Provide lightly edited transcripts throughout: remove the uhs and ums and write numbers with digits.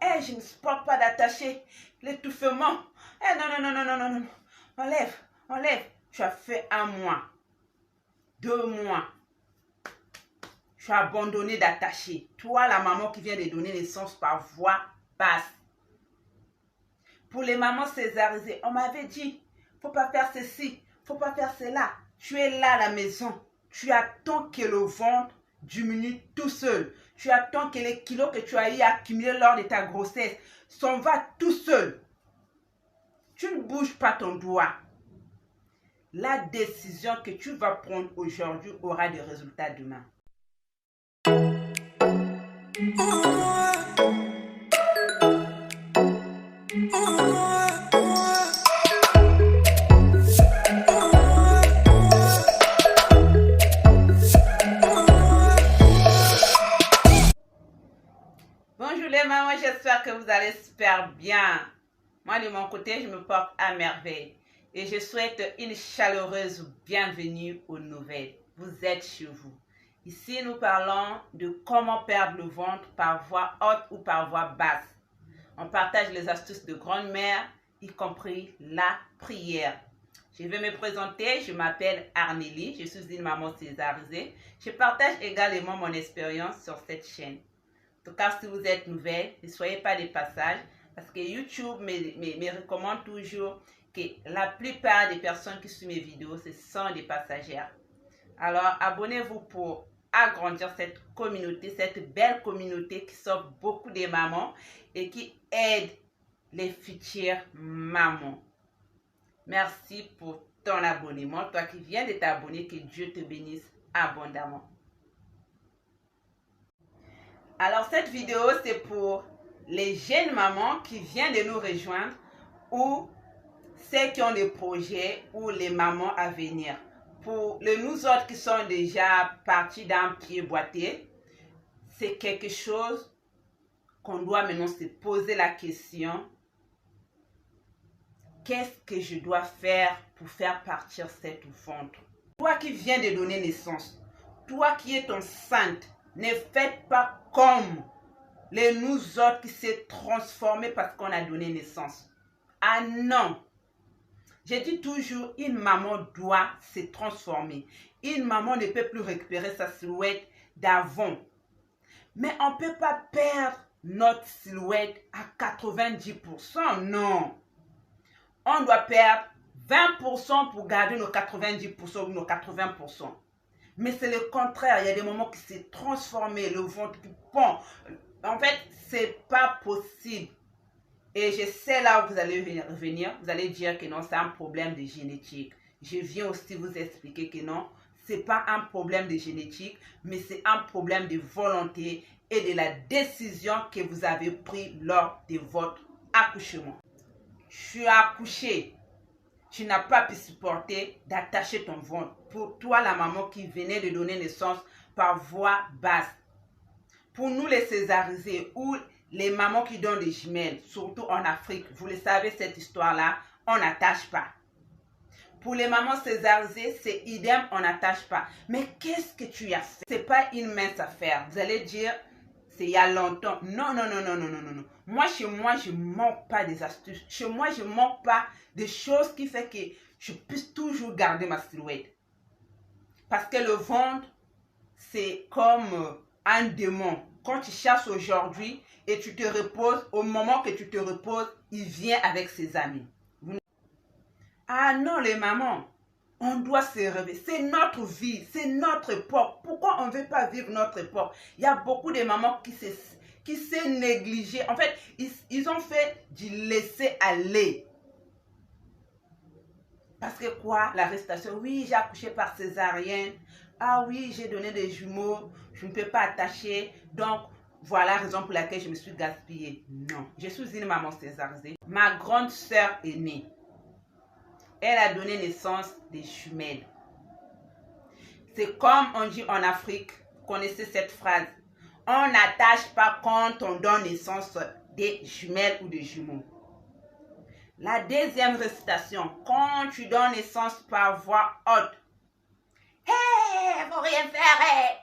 Eh, je ne supporte pas d'attacher l'étouffement. Eh, non, non, non, non, non, non, non. Enlève, enlève. Tu as fait 1 mois, 2 mois. Tu as abandonné d'attacher. Toi, la maman qui vient de donner naissance par voie basse. Pour les mamans césarisées, on m'avait dit, faut pas faire ceci, faut pas faire cela. Tu es là à la maison. Tu attends que le ventre diminue tout seul. Tu attends que les kilos que tu as eu accumulés lors de ta grossesse s'en va tout seul. Tu ne bouges pas ton doigt. La décision que tu vas prendre aujourd'hui aura des résultats demain. Bonjour les mamans, j'espère que vous allez super bien. Moi de mon côté, je me porte à merveille. Et je souhaite une chaleureuse bienvenue aux nouvelles. Vous êtes chez vous. Ici, nous parlons de comment perdre le ventre par voie haute ou par voie basse. On partage les astuces de grand-mère, y compris la prière. Je vais me présenter, je m'appelle Arnélie, je suis une maman césarisée. Je partage également mon expérience sur cette chaîne. En tout cas, si vous êtes nouvelle, ne soyez pas des passages, parce que YouTube me recommande toujours que la plupart des personnes qui suivent mes vidéos, ce sont des passagères. Alors, abonnez-vous pour agrandir cette communauté, cette belle communauté qui sauve beaucoup de mamans et qui aide les futures mamans. Merci pour ton abonnement. Toi qui viens de t'abonner, que Dieu te bénisse abondamment. Alors, cette vidéo, c'est pour les jeunes mamans qui viennent de nous rejoindre ou ceux qui ont des projets ou les mamans à venir. Pour nous autres qui sont déjà partis d'un pied boité, c'est quelque chose qu'on doit maintenant se poser la question. Qu'est-ce que je dois faire pour faire partir cette ventre? Toi qui viens de donner naissance, toi qui es enceinte, ne faites pas comme nous autres qui s'est transformés parce qu'on a donné naissance. Ah non! Je dis toujours, une maman doit se transformer. Une maman ne peut plus récupérer sa silhouette d'avant. Mais on ne peut pas perdre notre silhouette à 90%, non. On doit perdre 20% pour garder nos 90% ou nos 80%. Mais c'est le contraire, il y a des moments qui s'est transformé, le ventre qui pond. En fait, c'est pas possible. Et je sais là où vous allez revenir, vous allez dire que non, c'est un problème de génétique. Je viens aussi vous expliquer que non, ce n'est pas un problème de génétique, mais c'est un problème de volonté et de la décision que vous avez prise lors de votre accouchement. Tu as accouché, tu n'as pas pu supporter d'attacher ton ventre. Pour toi, la maman qui venait de donner naissance par voie basse. Pour nous les césarisés ou les mamans qui donnent des jumelles, surtout en Afrique, vous le savez cette histoire-là, on n'attache pas. Pour les mamans césarisées, c'est idem, on n'attache pas. Mais qu'est-ce que tu as fait? Ce n'est pas une mince affaire. Vous allez dire, c'est il y a longtemps. Non, non, non, non, non, non, non. Moi, chez moi, je ne manque pas des astuces. Chez moi, je ne manque pas des choses qui font que je puisse toujours garder ma silhouette. Parce que le ventre, c'est comme un démon. Quand tu chasses aujourd'hui et tu te reposes, au moment que tu te reposes, il vient avec ses amis. Ah non, les mamans, on doit se réveiller. C'est notre vie, c'est notre époque. Pourquoi on ne veut pas vivre notre époque? Il y a beaucoup de mamans qui s'est négligées. En fait, ils ont fait du laisser aller. Parce que quoi? L'arrestation, oui, j'ai accouché par césarienne. Ah oui, j'ai donné des jumeaux, je ne peux pas attacher. Donc, voilà la raison pour laquelle je me suis gaspillée. Non, je suis une maman césarisée. Ma grande sœur est née. Elle a donné naissance des jumelles. C'est comme on dit en Afrique, vous connaissez cette phrase. On n'attache pas quand on donne naissance des jumelles ou des jumeaux. La deuxième récitation, quand tu donnes naissance par voie haute. Hé, faut rien faire.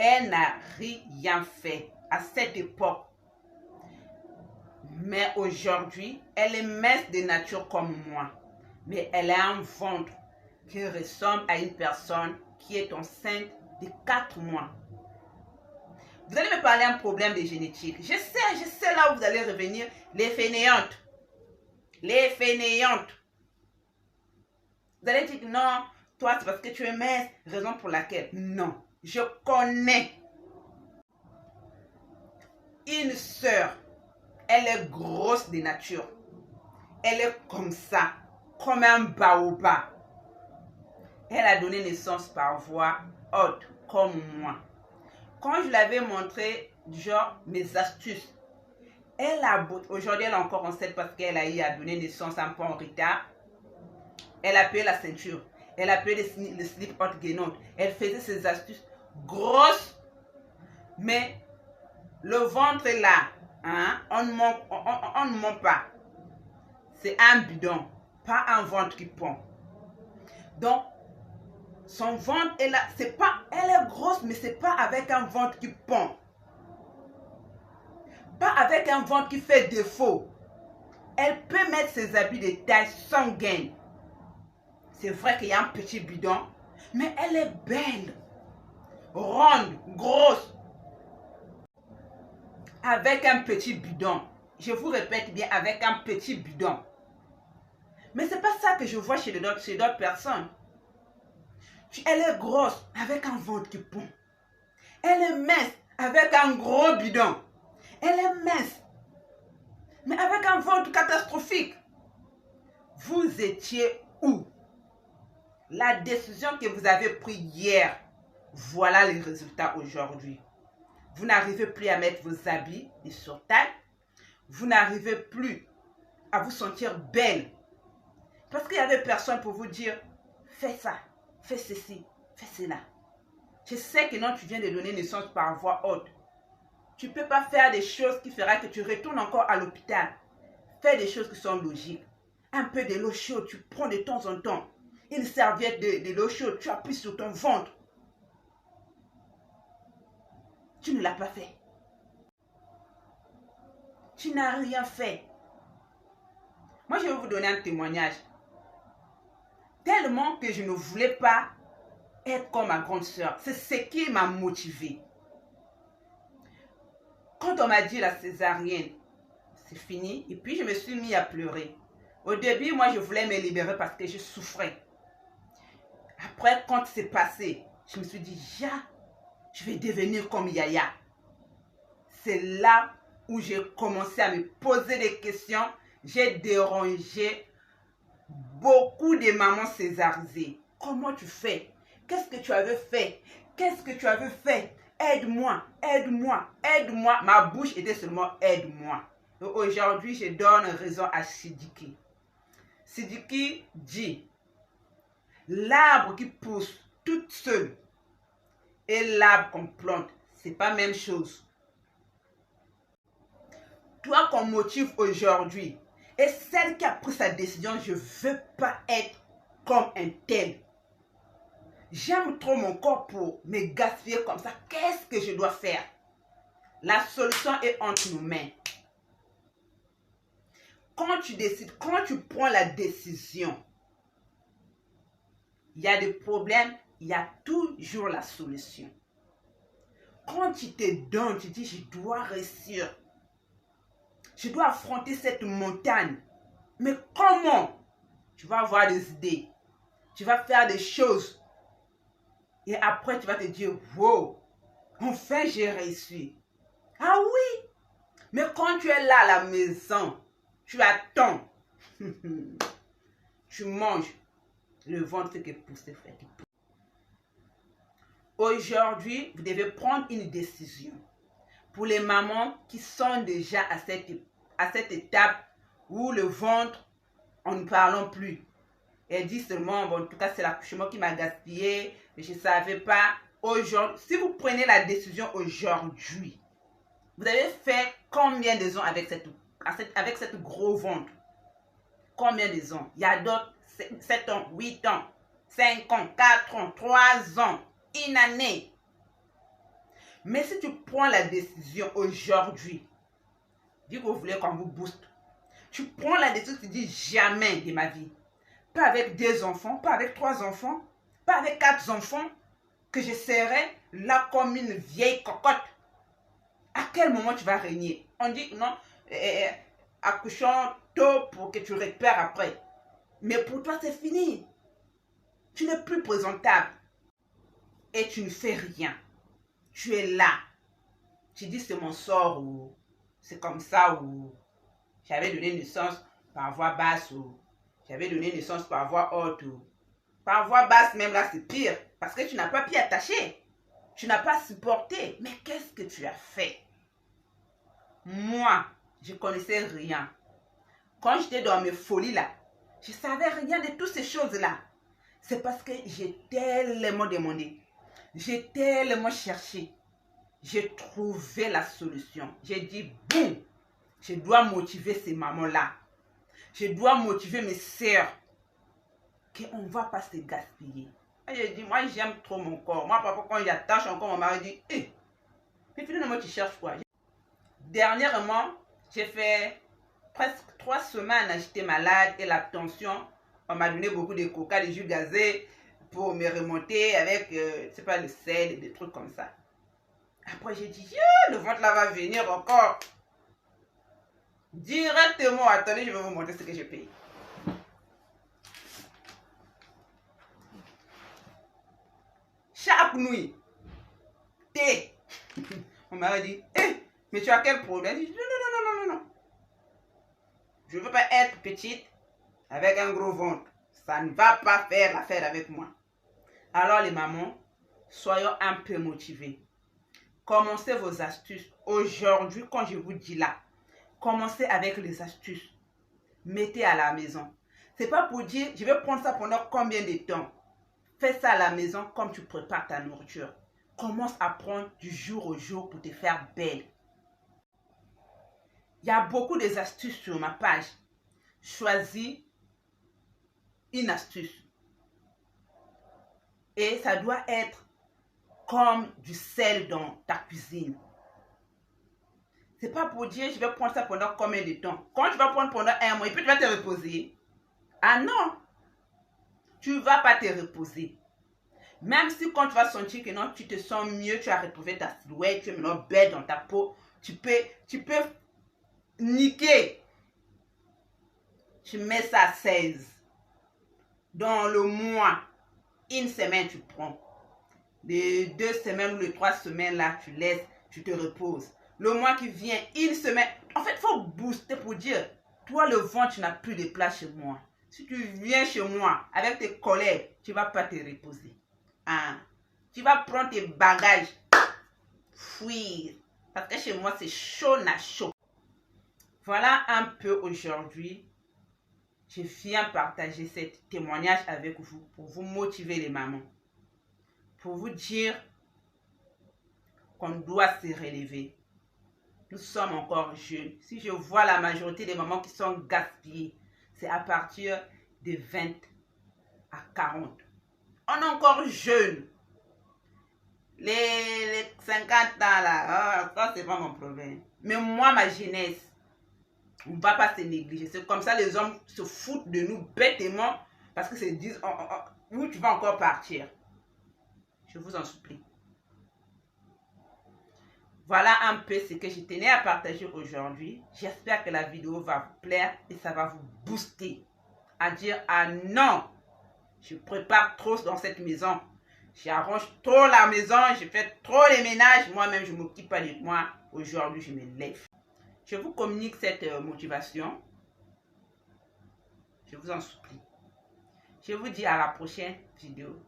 Elle n'a rien fait à cette époque. Mais aujourd'hui, elle est mince de nature comme moi. Mais elle a un ventre qui ressemble à une personne qui est enceinte de 4 mois. Vous allez me parler d'un problème de génétique. Je sais là où vous allez revenir. Les fainéantes. Les fainéantes. Vous allez dire non, toi c'est parce que tu es mince, raison pour laquelle. Non, je connais une sœur. Elle est grosse de nature. Elle est comme ça, comme un baobab. Elle a donné naissance par voie haute, comme moi. Quand je l'avais montré, genre, mes astuces, aujourd'hui, elle est encore enceinte parce qu'elle a eu à donner naissance un peu en retard. Elle a payé la ceinture. Elle a payé le slip haute gainante. Elle faisait ses astuces grosses. Mais le ventre là, hein, on ne ment pas. C'est un bidon, pas un ventre qui pond. Donc, son ventre est là. C'est pas, elle est grosse, mais c'est pas avec un ventre qui pond. Pas avec un ventre qui fait défaut. Elle peut mettre ses habits de taille sans gain. C'est vrai qu'il y a un petit bidon, mais elle est belle, ronde, grosse, avec un petit bidon. Je vous répète bien, avec un petit bidon. Mais ce n'est pas ça que je vois chez d'autres personnes. Elle est grosse, avec un ventre qui pond. Elle est mince, avec un gros bidon. Elle est mince, mais avec un ventre catastrophique. Vous étiez où? La décision que vous avez prise hier, voilà les résultats aujourd'hui. Vous n'arrivez plus à mettre vos habits de surtaille. Vous n'arrivez plus à vous sentir belle. Parce qu'il n'y avait personne pour vous dire, fais ça, fais ceci, fais cela. Je sais que non, tu viens de donner naissance par voie haute. Tu ne peux pas faire des choses qui feront que tu retournes encore à l'hôpital. Fais des choses qui sont logiques. Un peu de l'eau chaude, tu prends de temps en temps. Une serviette de l'eau chaude, tu appuies sur ton ventre. Tu ne l'as pas fait. Tu n'as rien fait. Moi, je vais vous donner un témoignage. Tellement que je ne voulais pas être comme ma grande sœur. C'est ce qui m'a motivée. Quand on m'a dit la césarienne, c'est fini. Et puis, je me suis mis à pleurer. Au début, moi, je voulais me libérer parce que je souffrais. Après, quand c'est passé, je me suis dit, je vais devenir comme Yaya. C'est là où j'ai commencé à me poser des questions. J'ai dérangé beaucoup de mamans césarisées. Comment tu fais? Qu'est-ce que tu avais fait? Qu'est-ce que tu avais fait? Aide-moi, aide-moi, aide-moi. Ma bouche était seulement aide-moi. Aujourd'hui, je donne raison à Sidiki. Sidiki dit, l'arbre qui pousse toute seule et l'arbre qu'on plante, c'est pas la même chose. Toi qu'on motive aujourd'hui, et celle qui a pris sa décision, je ne veux pas être comme un tel. J'aime trop mon corps pour me gaspiller comme ça. Qu'est-ce que je dois faire? La solution est entre nos mains. Quand tu décides, quand tu prends la décision, il y a des problèmes, il y a toujours la solution. Quand tu te donnes, tu dis, je dois réussir. Je dois affronter cette montagne. Mais comment? Tu vas avoir des idées. Tu vas faire des choses. Et après, tu vas te dire, wow, enfin j'ai réussi. Ah oui, mais quand tu es là à la maison, tu attends. Tu manges. Le ventre fait que pousser, fait que pousser. Aujourd'hui, vous devez prendre une décision. Pour les mamans qui sont déjà à cette étape où le ventre, on ne parle plus. Elle dit seulement, bon, en tout cas, c'est l'accouchement qui m'a gaspillé, mais je ne savais pas. Aujourd'hui, si vous prenez la décision aujourd'hui, vous avez fait combien de ans avec cette gros ventre? Combien de ans? Il y a d'autres, 7 ans, 8 ans, 5 ans, 4 ans, 3 ans, une année. Mais si tu prends la décision aujourd'hui, dis que vous voulez qu'on vous booste. Tu prends la décision, tu dis jamais de ma vie. Pas avec 2 enfants, pas avec 3 enfants, pas avec 4 enfants, que je serai là comme une vieille cocotte. À quel moment tu vas régner? On dit non, accouchons tôt pour que tu récupères après. Mais pour toi, c'est fini. Tu n'es plus présentable. Et tu ne fais rien. Tu es là. Tu dis c'est mon sort ou c'est comme ça ou j'avais donné naissance par voie basse ou j'avais donné naissance par voie haute ou par voie basse même là c'est pire parce que tu n'as pas pu attacher. Tu n'as pas supporté. Mais qu'est-ce que tu as fait? Moi, je connaissais rien. Quand j'étais dans mes folies là, je savais rien de toutes ces choses là. C'est parce que j'ai tellement demandé. J'ai tellement cherché. J'ai trouvé la solution. J'ai dit, boum, je dois motiver ces mamans-là. Je dois motiver mes sœurs. Qu'on ne va pas se gaspiller. Et j'ai dit, moi j'aime trop mon corps. Moi, parfois, quand j'attache encore, mon mari dit, hé, mais finalement, tu cherches quoi? Dernièrement, j'ai fait presque 3 semaines, j'étais malade et la tension, on m'a donné beaucoup de coca, de jus gazé pour me remonter avec, c'est pas le sel et des trucs comme ça. Après, j'ai dit, le ventre là va venir encore. Directement, attendez, je vais vous montrer ce que j'ai payé. Chaque nuit, thé. On m'a dit, mais tu as quel problème? J'ai dit, non. Je ne veux pas être petite avec un gros ventre. Ça ne va pas faire l'affaire avec moi. Alors les mamans, soyons un peu motivées. Commencez vos astuces. Aujourd'hui, quand je vous dis là, commencez avec les astuces. Mettez à la maison. Ce n'est pas pour dire, je vais prendre ça pendant combien de temps. Fais ça à la maison comme tu prépares ta nourriture. Commence à prendre du jour au jour pour te faire belle. Il y a beaucoup d'astuces sur ma page. Choisis une astuce. Et ça doit être comme du sel dans ta cuisine. C'est pas pour dire je vais prendre ça pendant combien de temps. Quand tu vas prendre pendant 1 mois et puis tu vas te reposer. Ah non! Tu ne vas pas te reposer. Même si quand tu vas sentir que non, tu te sens mieux, tu as retrouvé ta silhouette, tu es maintenant belle dans ta peau, tu peux niquer. Tu mets ça à 16. Dans le mois, 1 semaine, tu prends. Les 2 semaines ou les 3 semaines, là, tu laisses, tu te reposes. Le mois qui vient, 1 semaine. En fait, il faut booster pour dire, toi, le ventre, tu n'as plus de place chez moi. Si tu viens chez moi avec tes collègues, tu ne vas pas te reposer. Hein? Tu vas prendre tes bagages, fuir. Parce que chez moi, c'est chaud na chaud. Voilà un peu aujourd'hui. Je viens partager ce témoignage avec vous pour vous motiver les mamans. Pour vous dire qu'on doit se relever. Nous sommes encore jeunes. Si je vois la majorité des mamans qui sont gaspillées, c'est à partir de 20 à 40. On est encore jeunes. Les 50 ans là, ça c'est pas mon problème. Mais moi, ma jeunesse, on ne va pas se négliger. C'est comme ça les hommes se foutent de nous bêtement parce que se disent, où tu vas encore partir? Je vous en supplie. Voilà un peu ce que je tenais à partager aujourd'hui. J'espère que la vidéo va vous plaire et ça va vous booster à dire, ah non, je prépare trop dans cette maison. J'arrange trop la maison, je fais trop les ménages. Moi-même, je ne m'occupe pas de moi. Aujourd'hui, je me lève. Je vous communique cette motivation. Je vous en supplie. Je vous dis à la prochaine vidéo.